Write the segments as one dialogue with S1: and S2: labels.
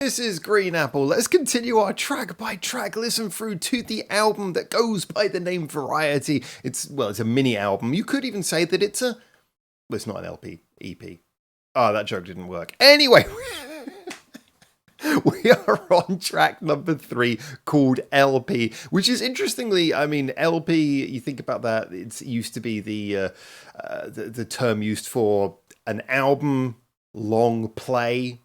S1: This is Green Apple. Let's continue our track by track listen through to the album that goes by the name Variety. It's a mini album. You could even say that it's it's not an LP, EP. Oh, that joke didn't work. Anyway, we are on track number 3 called LP, which is interestingly, LP, you think about that, it used to be the term used for an album, long play,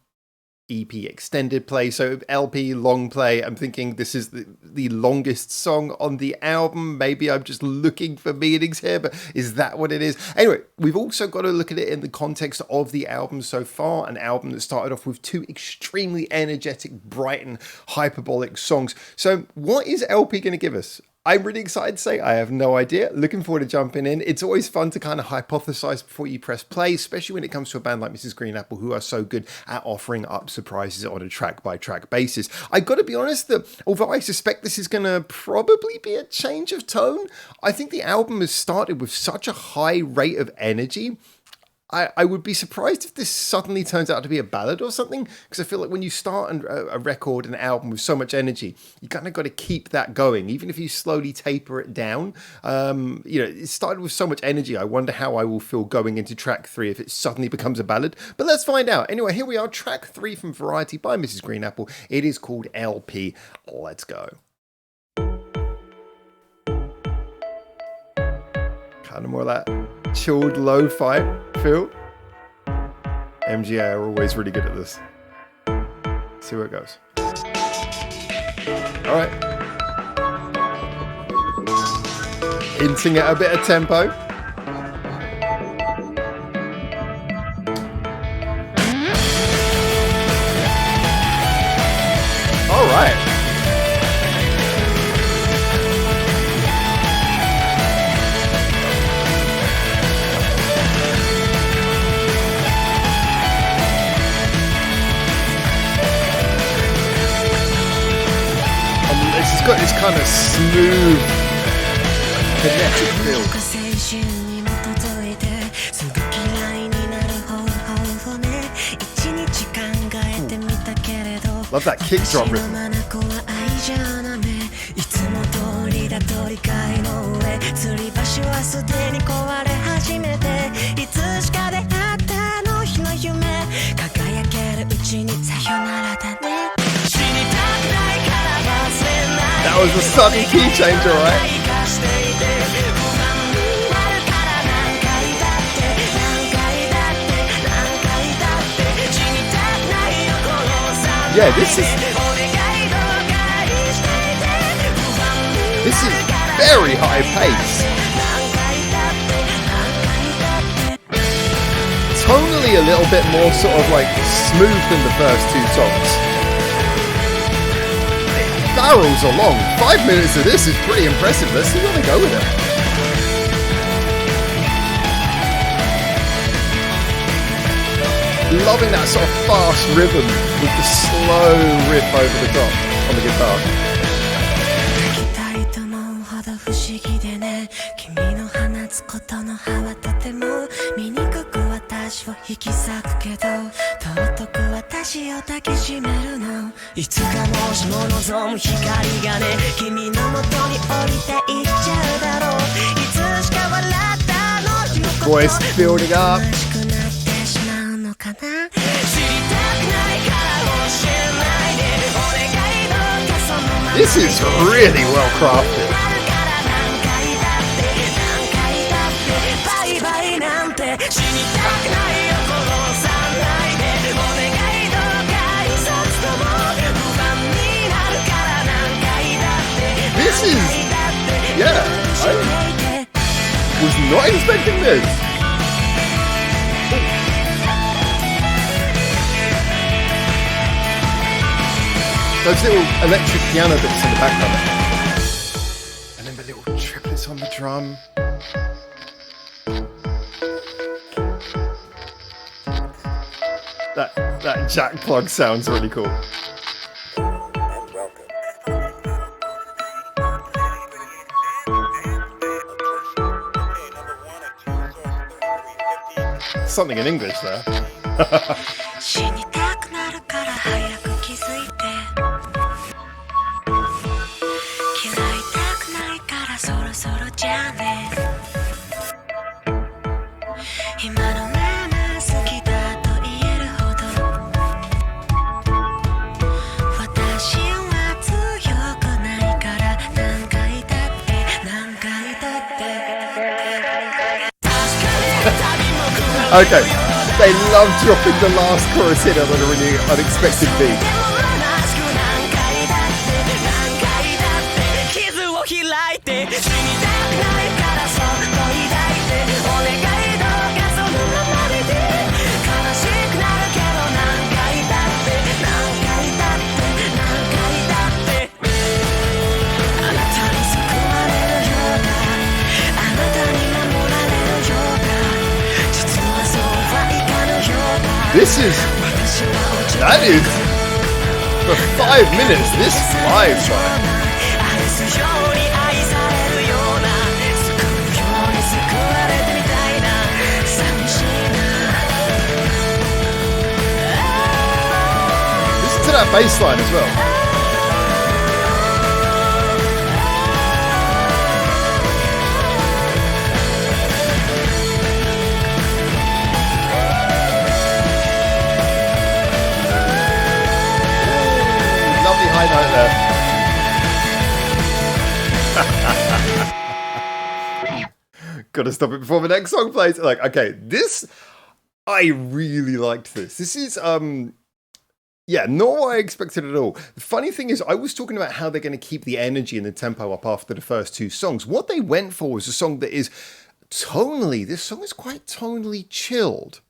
S1: EP extended play. So LP long play, I'm thinking this is the longest song on the album. Maybe I'm just looking for meanings here, but is that what it is? Anyway, we've also got to look at it in the context of the album so far, an album that started off with 2 extremely energetic, bright and hyperbolic songs. So what is LP going to give us? I'm really excited to say I have no idea. Looking forward to jumping in. It's always fun to kind of hypothesize before you press play, especially when it comes to a band like Mrs. Green Apple, who are so good at offering up surprises on a track-by-track basis. I got to be honest that although I suspect this is going to probably be a change of tone, I think the album has started with such a high rate of energy. I would be surprised if this suddenly turns out to be a ballad or something, because I feel like when you start a record, an album with so much energy, you kind of got to keep that going, even if you slowly taper it down. It started with so much energy. I wonder how I will feel going into track 3 if it suddenly becomes a ballad. But let's find out. Anyway, here we are, track 3 from Variety by Mrs. Green Apple. It is called LP. Let's go. Kind of more of that chilled lo-fi feel. MGA are always really good at this. Let's see where it goes. Alright. Hinting at a bit of tempo. Alright. It's got this kind of smooth, kinetic feel. Love that kick drum rhythm. That was a sudden key change, alright? Yeah, this is very high pace. Tonally a little bit more sort of like smooth than the first 2 songs. Barrels are long. 5 minutes of this is pretty impressive. Let's see where they go with it. Loving that sort of fast rhythm with the slow riff over the top on the guitar. Voice building up. This is really well crafted. This is, I was not expecting this. Those little electric piano bits in the background. And then the little triplets on the drum. That jack plug sounds really cool. Something in English there. Okay, they love dropping the last chorus in on a really unexpected beat. That is, for 5 minutes, this flies by. Listen to that bass line as well. High note there. Gotta stop it before the next song plays. Like, okay, this, I really liked this. This is, yeah, not what I expected at all. The funny thing is, I was talking about how they're going to keep the energy and the tempo up after the first two songs. What they went for was a song that is tonally, this song is quite tonally chilled.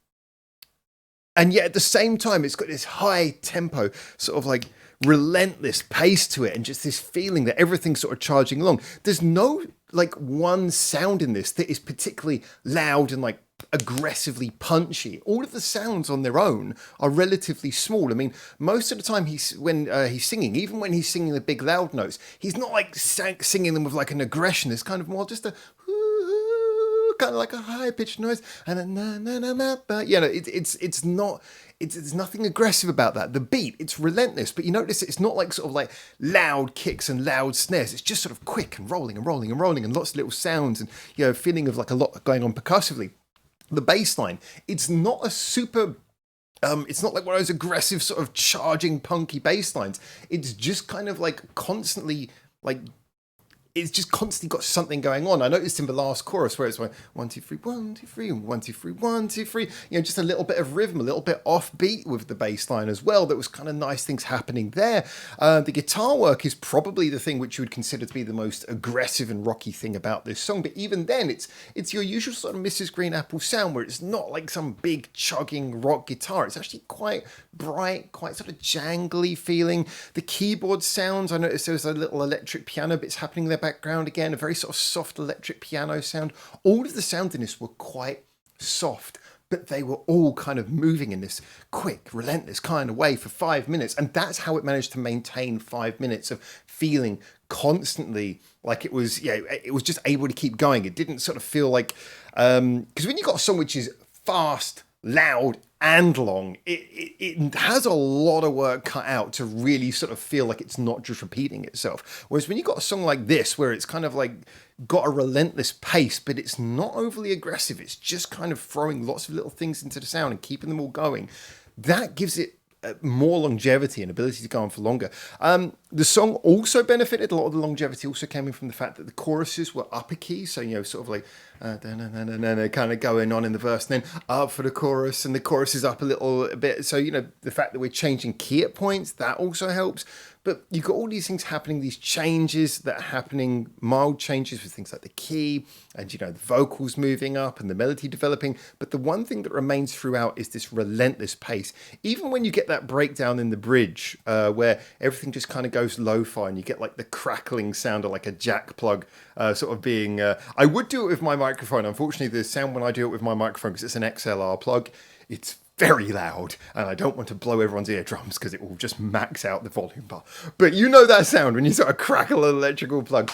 S1: And yet at the same time, it's got this high tempo, sort of like relentless pace to it, and just this feeling that everything's sort of charging along. There's no like one sound in this that is particularly loud and like aggressively punchy. All of the sounds on their own are relatively small. I mean, most of the time he's singing, even when he's singing the big loud notes, he's not like singing them with like an aggression. It's kind of more just a kind of like a high pitched noise, and a na na na na. But you know, it's not. There's nothing aggressive about that. The beat, it's relentless, but you notice it's not like sort of like loud kicks and loud snares. It's just sort of quick and rolling and rolling and rolling, and lots of little sounds, and you know, feeling of like a lot going on percussively. The bass line, it's not a super. It's not like one of those aggressive sort of charging punky bass lines. It's just kind of like constantly like. It's just constantly got something going on. I noticed in the last chorus where it's like 1 2 3 1 2 3 1 2 3 1 2 3. You know, just a little bit of rhythm, a little bit offbeat with the bass line as well. That was kind of nice things happening there. The guitar work is probably the thing which you would consider to be the most aggressive and rocky thing about this song. But even then, it's your usual sort of Mrs. Green Apple sound, where it's not like some big chugging rock guitar. It's actually quite bright, quite sort of jangly feeling. The keyboard sounds, I noticed there was a little electric piano bits happening there background again, a very sort of soft electric piano sound. All of the sounds in this were quite soft, but they were all kind of moving in this quick, relentless kind of way for 5 minutes. And that's how it managed to maintain 5 minutes of feeling constantly like it was, yeah, it was just able to keep going. It didn't sort of feel like, because when you got a song which is fast, loud, and long, it has a lot of work cut out to really sort of feel like it's not just repeating itself. Whereas when you got a song like this, where it's kind of like got a relentless pace, but it's not overly aggressive, it's just kind of throwing lots of little things into the sound and keeping them all going, that gives it more longevity and ability to go on for longer. The song also benefited, a lot of the longevity also came in from the fact that the choruses were upper key, so, you know, sort of like kind of going on in the verse, and then up for the chorus, and the chorus is up a little bit, so, you know, the fact that we're changing key at points, that also helps. But you've got all these things happening, these changes that are happening, mild changes with things like the key and, you know, the vocals moving up and the melody developing. But the one thing that remains throughout is this relentless pace. Even when you get that breakdown in the bridge where everything just kind of goes lo-fi and you get like the crackling sound of like a jack plug sort of being... I would do it with my microphone. Unfortunately, the sound when I do it with my microphone, because it's an XLR plug, it's very loud, and I don't want to blow everyone's eardrums because it will just max out the volume bar. But you know that sound when you sort of crackle an electrical plug.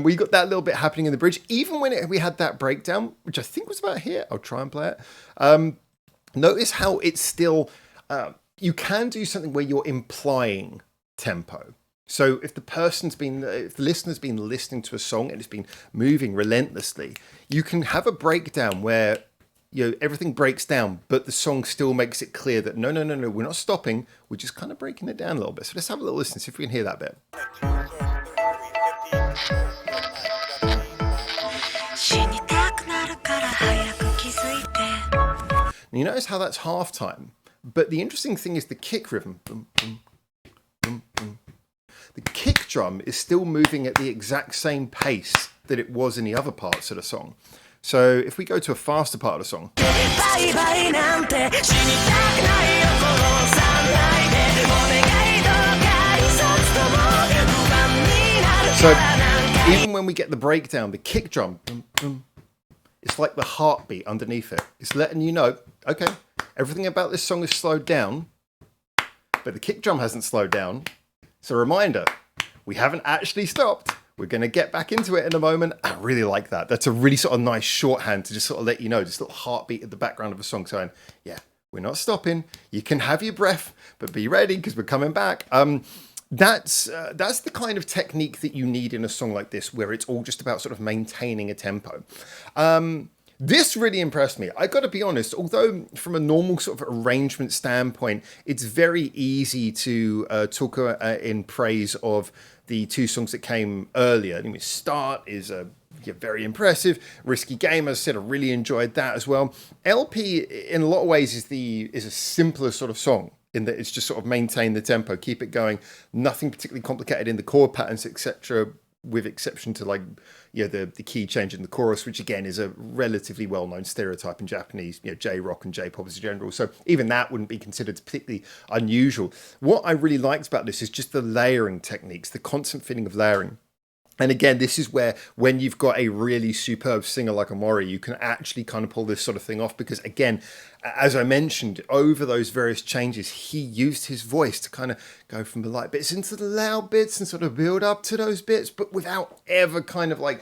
S1: We got that little bit happening in the bridge. Even when we had that breakdown, which I think was about here, I'll try and play it. Notice how it's still... you can do something where you're implying tempo. So if the listener's been listening to a song and it's been moving relentlessly, you can have a breakdown where, you know, everything breaks down, but the song still makes it clear that no, we're not stopping. We're just kind of breaking it down a little bit. So let's have a little listen, see if we can hear that bit. And you notice how that's half time. But the interesting thing is the kick rhythm. Boom, boom, boom, boom. The kick drum is still moving at the exact same pace that it was in the other parts of the song. So if we go to a faster part of the song. So even when we get the breakdown, the kick drum, boom, boom, it's like the heartbeat underneath it. It's letting you know, okay, everything about this song is slowed down, but the kick drum hasn't slowed down. It's a reminder, we haven't actually stopped. We're going to get back into it in a moment. I really like that. That's a really sort of nice shorthand to just sort of let you know, just a little heartbeat at the background of a song saying, yeah, we're not stopping. You can have your breath, but be ready because we're coming back. That's the kind of technique that you need in a song like this, where it's all just about sort of maintaining a tempo. This really impressed me. I got to be honest, although from a normal sort of arrangement standpoint, it's very easy to talk in praise of the two songs that came earlier. I mean, Start is very impressive. Risky Game, as I said, I really enjoyed that as well. LP, in a lot of ways, is a simpler sort of song, in that it's just sort of maintain the tempo, keep it going, nothing particularly complicated in the chord patterns, etc., with exception to the key change in the chorus, which again is a relatively well-known stereotype in Japanese, J-rock and J-pop as a general. So even that wouldn't be considered particularly unusual. What I really liked about this is just the layering techniques, the constant feeling of layering. And again, this is where, when you've got a really superb singer like Omori, you can actually kind of pull this sort of thing off. Because again, as I mentioned, over those various changes, he used his voice to kind of go from the light bits into the loud bits and sort of build up to those bits, but without ever kind of like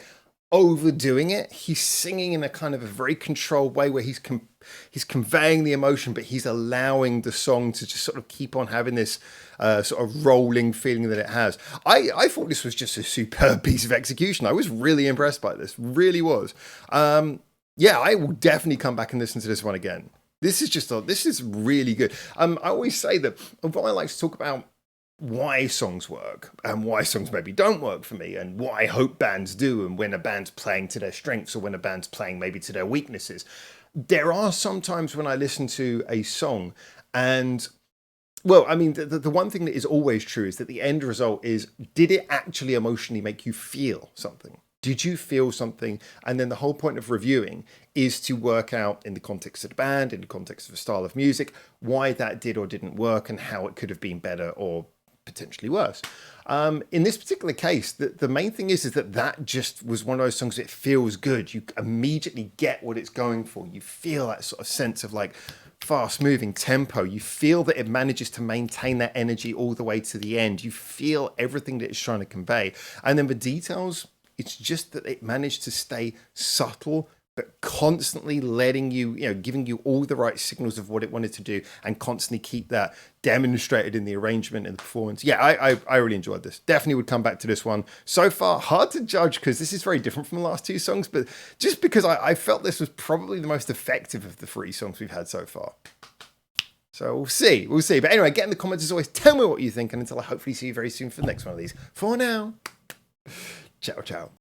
S1: overdoing it. He's singing in a kind of a very controlled way where he's conveying the emotion, but he's allowing the song to just sort of keep on having this sort of rolling feeling that it has. I thought this was just a superb piece of execution. I was really impressed by this, really was. Yeah, I will definitely come back and listen to this one again. This is really good. I always say that, although I like to talk about why songs work and why songs maybe don't work for me, and what I hope bands do, and when a band's playing to their strengths or when a band's playing maybe to their weaknesses, there are some times when I listen to a song and, well, I mean, the one thing that is always true is that the end result is, did it actually emotionally make you feel something? Did you feel something? And then the whole point of reviewing is to work out, in the context of the band, in the context of a style of music, why that did or didn't work and how it could have been better or potentially worse. In this particular case, the main thing is that just was one of those songs that feels good. You immediately get what it's going for. You feel that sort of sense of like fast moving tempo. You feel that it manages to maintain that energy all the way to the end. You feel everything that it's trying to convey. And then the details, it's just that it managed to stay subtle, but constantly letting you, giving you all the right signals of what it wanted to do, and constantly keep that demonstrated in the arrangement and the performance. Yeah, I really enjoyed this. Definitely would come back to this one. So far, hard to judge because this is very different from the last two songs, but just because I felt this was probably the most effective of the three songs we've had so far. So we'll see. But anyway, get in the comments as always. Tell me what you think, and until I hopefully see you very soon for the next one of these. For now, ciao, ciao.